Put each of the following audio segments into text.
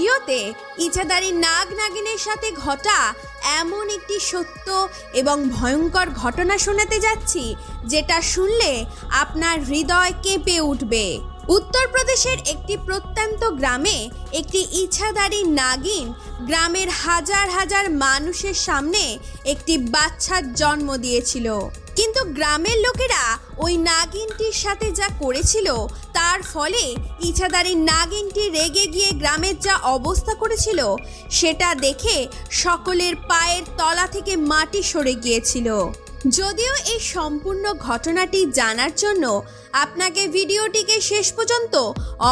ভিডিওতে ইছাধারী নাগ-নাগিনের সাথে ঘটা এমন একটি সত্য এবং ভয়ঙ্কর ঘটনা শোনাতে যাচ্ছি, যেটা শুনলে আপনার হৃদয় কেঁপে উঠবে। উত্তরপ্রদেশের একটি প্রত্যন্ত গ্রামে একটি ইছাধারী নাগিন গ্রামের হাজার হাজার মানুষের সামনে একটি বাচ্চার জন্ম দিয়েছিল। কিন্তু গ্রামের লোকেরা ওই নাগিনটির সাথে যা করেছিল তার ফলে ইছাধারী নাগিনটি রেগে গিয়ে গ্রামের যা অবস্থা করেছিল সেটা দেখে সকলের পায়ের তলা থেকে মাটি সরে গিয়েছিল। যদিও এই সম্পূর্ণ ঘটনাটি জানার জন্য আপনাকে ভিডিওটিকে শেষ পর্যন্ত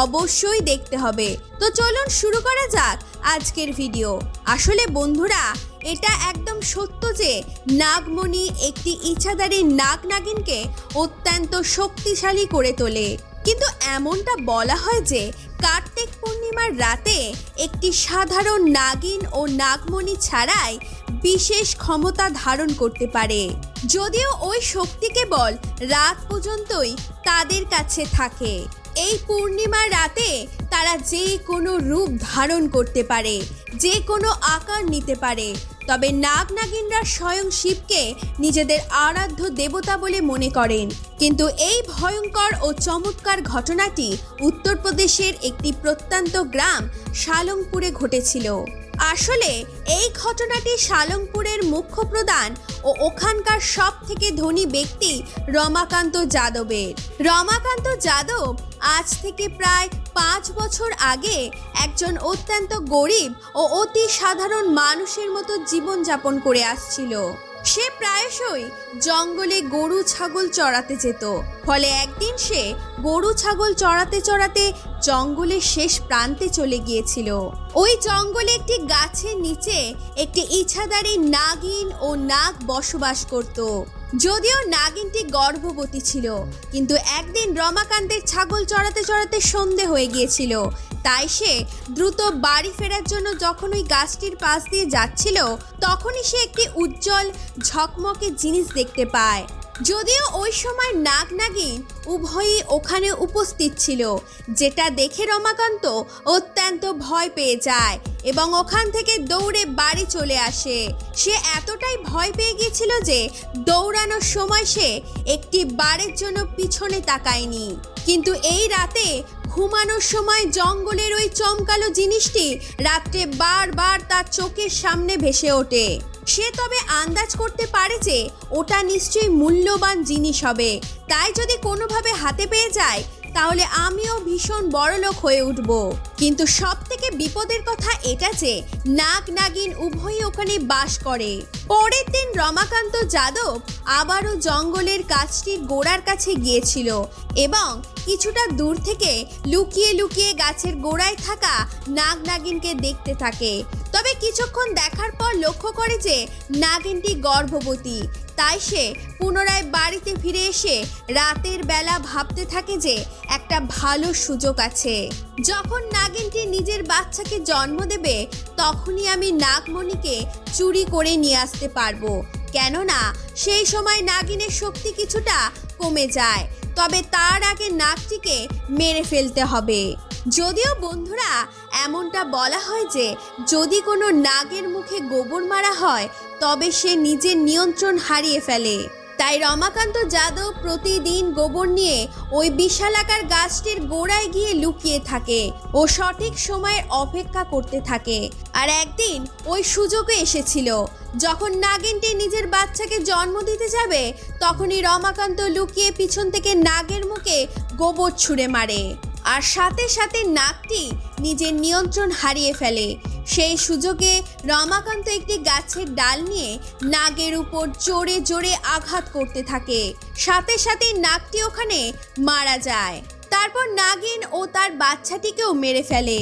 অবশ্যই দেখতে হবে। তো চলুন শুরু করা যাক আজকের ভিডিও। আসলে বন্ধুরা, এটা একদম সত্য যে নাগমণি একটি ইছাধারী নাগ-নাগিনকে অত্যন্ত শক্তিশালী করে তোলে। কিন্তু এমনটা বলা হয় যে কার্তিক পূর্ণিমার রাতে একটি সাধারণ নাগিন ও নাগমণি ছাড়াই বিশেষ ক্ষমতা ধারণ করতে পারে, যদিও ওই শক্তি কেবল রাত পর্যন্তই তাদের কাছে থাকে। এই পূর্ণিমার রাতে তারা যে কোনো রূপ ধারণ করতে পারে, যে কোনো আকার নিতে পারে। তবে নাগ-নাগিনরা স্বয়ং শিবকে নিজেদের আরাধ্য দেবতা বলে মনে করেন। কিন্তু এই ভয়ঙ্কর ও চমৎকার ঘটনাটি উত্তরপ্রদেশের একটি প্রত্যন্ত গ্রাম সালংপুরে ঘটেছিল। আসলে এই ঘটনাটি সালংপুরের মুখ্য প্রধান ও ওখানকার সব থেকে ধনী ব্যক্তি রমাকান্ত যাদবের। রমাকান্ত যাদব আজ থেকে প্রায় 5 বছর আগে একজন অত্যন্ত গরিব ও অতি সাধারণ মানুষের মতো জীবনযাপন করে আসছিল। সে প্রায়শই জঙ্গলে গরু ছাগল চড়াতে যেত। ফলে একদিন সে গরু ছাগল চড়াতে চড়াতে জঙ্গলের শেষ প্রান্তে চলে গিয়েছিল। ওই জঙ্গলে একটি গাছের নিচে একটি ইছাধারী নাগিন ও নাগ বসবাস করত। যদিও নাগিনটি গর্ভবতী ছিল, কিন্তু একদিন রমাকান্তের ছাগল চড়াতে চড়াতে সন্ধে হয়ে গিয়েছিল। তাই সে দ্রুত বাড়ি ফেরার জন্য যখন ওই গাছটির পাশ দিয়ে যাচ্ছিল, তখনই সে একটি উজ্জ্বল ঝকমকে জিনিস দেখতে পায়। যদিও ওই সময় নাগ-নাগিন উভয়ই ওখানে উপস্থিত ছিল, যেটা দেখে রমাকান্ত অত্যন্ত ভয় পেয়ে যায় এবং ওখান থেকে দৌড়ে বাড়ি চলে আসে। সে এতটাই ভয় পেয়ে গিয়েছিল যে দৌড়ানোর সময় সে একটি বারের জন্য পিছনে তাকায়নি। কিন্তু এই রাতে ঘুমানোর সময় জঙ্গলের ওই চমকালো জিনিসটি রাত্রে বারবার তার চোখের সামনে ভেসে ওঠে। সে তবে আন্দাজ করতে পারে যে ওটা নিশ্চয়ই মূল্যবান জিনিস হবে, তাই যদি কোনোভাবে হাতে পেয়ে যায় তাহলে আমিও ভীষণ বড়লোক হয়ে উঠব। কিন্তু সব থেকে বিপদের কথা এটা যে নাগ-নাগিন উভয়ই ওখানে বাস করে। পরের দিন রমাকান্ত যাদব আবারও জঙ্গলের গাছটির গোড়ার কাছে গিয়েছিল এবং কিছুটা দূর থেকে লুকিয়ে লুকিয়ে গাছের গোড়ায় থাকা নাগ-নাগিনকে দেখতে থাকে। তবে কিছুক্ষণ দেখার পর লক্ষ্য করে যে নাগিনটি গর্ভবতী। তাই সে পুনরায় বাড়িতে ফিরে এসে রাতের বেলা ভাবতে থাকে যে একটা ভালো সুযোগ আছে। যখন নাগিনটি নিজের বাচ্চাকে জন্ম দেবে তখনই আমি নাগমণিকে চুরি করে নিয়ে আসতে পারবো, কেননা সেই সময় নাগিনের শক্তি কিছুটা কমে যায়। তবে তার আগে নাগটিকে মেরে ফেলতে হবে। যদিও বন্ধুরা, এমনটা বলা হয় যে যদি কোনো নাগের মুখে গোবর মারা হয় তবে সে নিজের নিয়ন্ত্রণ হারিয়ে ফেলে। তাই রমাকান্ত যাদব প্রতিদিন গোবর নিয়ে ওই বিশালাকার গাছটির গোড়ায় গিয়ে লুকিয়ে থাকে ও সঠিক সময়ের অপেক্ষা করতে থাকে। আর একদিন ওই সুযোগে এসেছিল। যখন নাগিনটি নিজের বাচ্চাকে জন্ম দিতে যাবে তখনই রমাকান্ত লুকিয়ে পিছন থেকে নাগের মুখে গোবর ছুঁড়ে মারে, আর সাথে সাথে নাগটি নিজের নিয়ন্ত্রণ হারিয়ে ফেলে। সেই সুযোগে রমাকান্ত একটি গাছের ডাল নিয়ে নাগের উপর জোরে জোরে আঘাত করতে থাকে। সাথে সাথে নাগটি ওখানে মারা যায়। তারপর নাগিন ও তার বাচ্চাটিকেও মেরে ফেলে।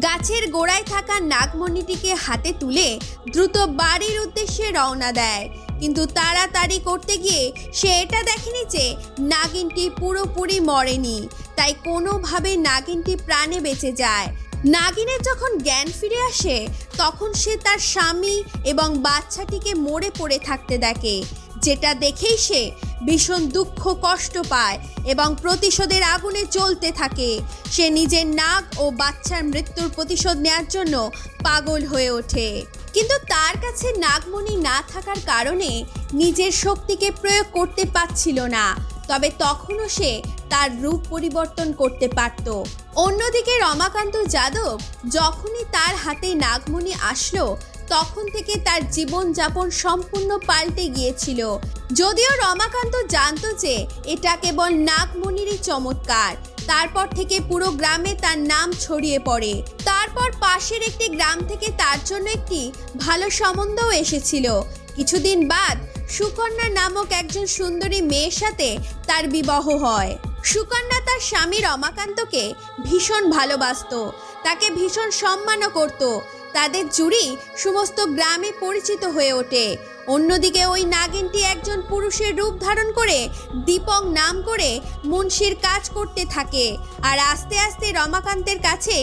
গাছের গোড়ায় থাকা নাগমণিটিকে হাতে তুলে দ্রুত বাড়ির উদ্দেশ্যে রওনা দেয়। কিন্তু তাড়াতাড়ি করতে গিয়ে সে এটা দেখেনি যে নাগিনটি পুরোপুরি মরেনি। তাই কোনোভাবে নাগিনটি প্রাণে বেঁচে যায়। নাগিনের যখন জ্ঞান ফিরে আসে তখন সে তার স্বামী এবং বাচ্চাটিকে মরে পড়ে থাকতে দেখে। যেটা দেখেই সে ভীষণ দুঃখ কষ্ট পায় এবং প্রতিশোধের আগুনে জ্বলতে থাকে। সে নিজের নাগ ও বাচ্চার মৃত্যুর প্রতিশোধ নেওয়ার জন্য পাগল হয়ে ওঠে। কিন্তু তার কাছে নাগমণি না থাকার কারণে নিজের শক্তিকে প্রয়োগ করতে পারছিল না। তবে তখনও সে তার রূপ পরিবর্তন করতে পারত। অন্যদিকে রমাকান্ত যাদব যখনই তার হাতে নাগমণি আসলো তখন থেকে তার জীবনযাপন সম্পূর্ণ পাল্টে গিয়েছিল। যদিও রমাকান্ত জানতো যে এটা কেবল নাগমণিরই চমৎকার। তারপর থেকে পুরো গ্রামে তার নাম ছড়িয়ে পড়ে। তারপর পাশের একটি গ্রাম থেকে তার জন্য একটি ভালো সম্বন্ধও এসেছিল। কিছুদিন বাদ সুকন্যা নামক একজন সুন্দরী মেয়ের সাথে তার বিবাহ হয়। সুকন্যা তার স্বামী রমাকান্তকে ভীষণ ভালোবাসতো, তাকে ভীষণ সম্মানও করত। তাদের জুড়ি সমস্ত গ্রামে পরিচিত হয়ে ওঠে। অন্যদিকে ওই নাগিনটি একজন পুরুষের রূপ ধারণ করে দীপক নাম করে মুন্সির কাজ করতে থাকে আর আস্তে আস্তে রমাকান্তের কাছে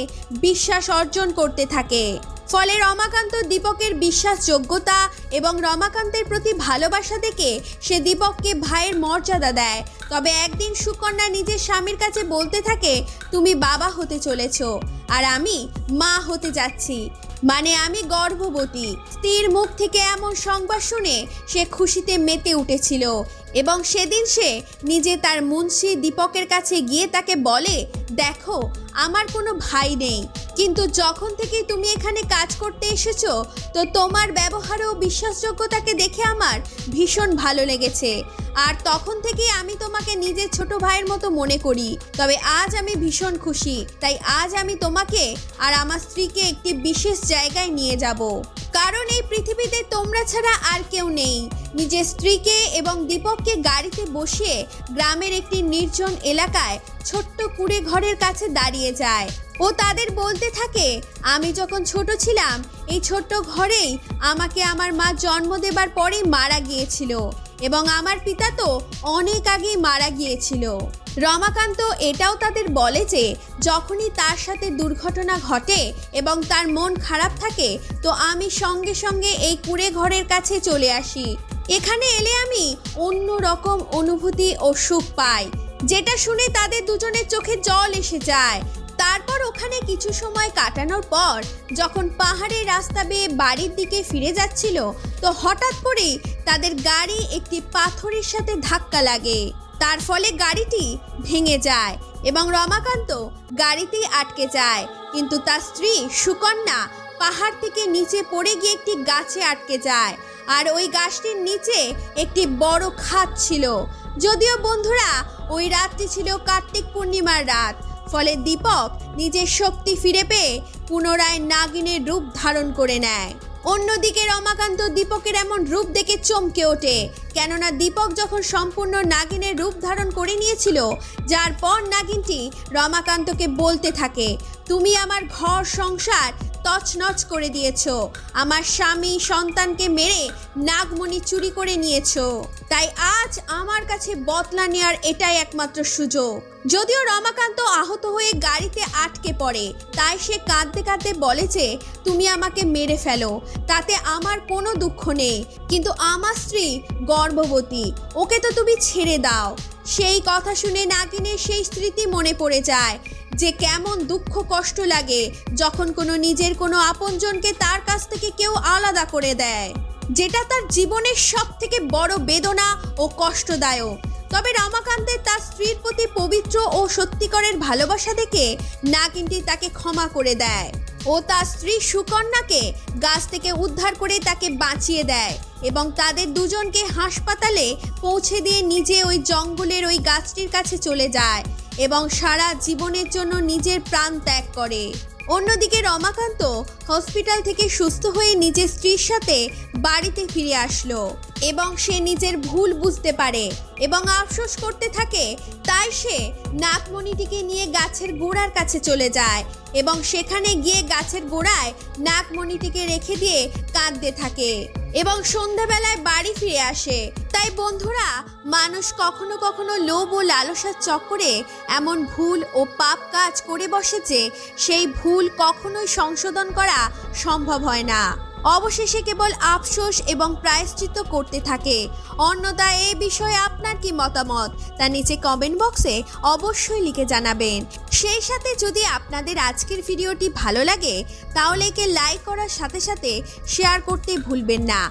বিশ্বাস অর্জন করতে থাকে। ফলে রমাকান্ত দীপকের বিশ্বাসযোগ্যতা এবং রমাকান্তের প্রতি ভালোবাসা দেখে সে দীপককে ভাইয়ের মর্যাদা দেয়। তবে একদিন সুকন্যা নিজের স্বামীর কাছে বলতে থাকে, তুমি বাবা হতে চলেছ আর আমি মা হতে যাচ্ছি, মানে আমি গর্ভবতী। স্ত্রীর মুখ থেকে এমন সংবাদ শুনে সে খুশিতে মেতে উঠেছিল এবং সেদিন সে নিজে তার মুন্সি দীপকের কাছে গিয়ে তাকে বলে, দেখো আমার কোনো ভাই নেই, কিন্তু যখন থেকে তুমি এখানে কাজ করতে এসেছো তো তোমার ব্যবহার ও বিশ্বাসযোগ্যতাকে দেখে আমার ভীষণ ভালো লেগেছে আর তখন থেকে আমি তোমাকে নিজের ছোট ভাইয়ের মতো মনে করি। তবে আজ আমি ভীষণ খুশি, তাই আজ আমি তোমাকে আর আমার স্ত্রীকে একটি বিশেষ জায়গায় নিয়ে যাব, কারণ এই পৃথিবীতে তোমরা ছাড়া আর কেউ নেই। নিজের স্ত্রীকে এবং দীপককে গাড়িতে বসিয়ে গ্রামের একটি নির্জন এলাকায় ছোট্ট কুঁড়ে ঘরের কাছে দাঁড়িয়ে যায় ও তাদের বলতে থাকে, আমি যখন ছোট ছিলাম এই ছোট্ট ঘরেই আমাকে আমার মা জন্ম দেবার পরেই মারা গিয়েছিল এবং আমার পিতা তো অনেক আগেই মারা গিয়েছিল। রমাকান্ত এটাও তাদের বলে যে যখনই তার সাথে দুর্ঘটনা ঘটে এবং তার মন খারাপ থাকে তো আমি সঙ্গে সঙ্গে এই কুঁড়ে ঘরের কাছে চলে আসি। এখানে এলে আমি অন্য রকম অনুভূতি ও সুখ পাই, যেটা শুনে তাদের দুজনের চোখে জল এসে যায়। তারপর ওখানে কিছু সময় কাটানোর পর যখন পাহাড়ের রাস্তা বেয়ে বাড়ির দিকে ফিরে যাচ্ছিল তো হঠাৎ করেই তাদের গাড়ি একটি পাথরের সাথে ধাক্কা লাগে। তার ফলে গাড়িটি ভেঙে যায় এবং রমাকান্ত গাড়িতেই আটকে যায়, কিন্তু তার স্ত্রী সুকন্যা পাহাড় থেকে নিচে পড়ে গিয়ে একটি গাছে আটকে যায় আর ওই গাছটির নিচে একটি বড় খাদ ছিল। যদিও বন্ধুরা ওই রাতটি ছিল কার্তিক পূর্ণিমার রাত, ফলে দীপক নিজের শক্তি ফিরে পেয়ে পুনরায় নাগিনের রূপ ধারণ করে নেয়। অন্যদিকে রমাকান্ত দীপকের এমন রূপ দেখে চমকে ওঠে, কেননা দীপক যখন সম্পূর্ণ নাগিনের রূপ ধারণ করে নিয়েছিল, যার পর নাগিনটি রমাকান্তকে বলতে থাকে, তুমি আমার ঘর সংসার তছনছ করে দিয়েছ, আমার স্বামী সন্তানকে মেরে নাগমণি চুরি করে নিয়েছ, তাই আজ আমার কাছে বদলা নেওয়ার এটাই একমাত্র সুযোগ। যদিও রমাকান্ত আহত হয়ে গাড়িতে আটকে পড়ে, তাই সে কাঁদতে কাঁদতে বলে যে তুমি আমাকে মেরে ফেলো, তাতে আমার কোনো দুঃখ নেই, কিন্তু আমার স্ত্রী গর্ভবতী, ওকে তো তুমি ছেড়ে দাও। সেই কথা শুনে নাগিনের সেই স্মৃতি মনে পড়ে যায় যে কেমন দুঃখ কষ্ট লাগে যখন কোনো নিজের কোনো আপনজনকে তার কাছ থেকে কেউ আলাদা করে দেয়, যেটা তার জীবনের সব থেকে বড় বেদনা ও কষ্টদায়ক। তবে রমাকান্তের তার স্ত্রীর প্রতি পবিত্র ও সত্যিকারের ভালোবাসা দেখে নাগিনটি তাকে ক্ষমা করে দেয় ও তার স্ত্রী সুকন্যাকে গাছ থেকে উদ্ধার করে তাকে বাঁচিয়ে দেয় এবং তাদের দুজনকে হাসপাতালে পৌঁছে দিয়ে নিজে ওই জঙ্গলের ওই গাছটির কাছে চলে যায় এবং সারা জীবনের জন্য নিজের প্রাণ ত্যাগ করে। অন্যদিকে রমাকান্ত হসপিটাল থেকে সুস্থ হয়ে নিজের স্ত্রীর সাথে বাড়িতে ফিরে আসলো এবং সে নিজের ভুল বুঝতে পারে এবং আফসোস করতে থাকে। তাই সে নাগমণিটিকে নিয়ে গাছের গোড়ার কাছে চলে যায় এবং সেখানে গিয়ে গাছের গোড়ায় নাগমণিটিকে রেখে দিয়ে কাঁদতে থাকে এবং সন্ধ্যাবেলায় বাড়ি ফিরে আসে। তাই বন্ধুরা, মানুষ কখনো কখনো লোভ ও লালসার চক্করে এমন ভুল ও পাপ কাজ করে বসে যে সেই ভুল কখনোই সংশোধন করা সম্ভব হয় না। অবশেষে কেবল আফসোস এবং প্রায়শ্চিত্ত করতে থাকে। অন্যথা এই বিষয়ে আপনার কি মতামত তা নিচে কমেন্ট বক্সে অবশ্যই লিখে জানাবেন। সেই সাথে যদি আপনাদের আজকের ভিডিওটি ভালো লাগে তাহলে একে লাইক করার সাথে সাথে শেয়ার করতে ভুলবেন না।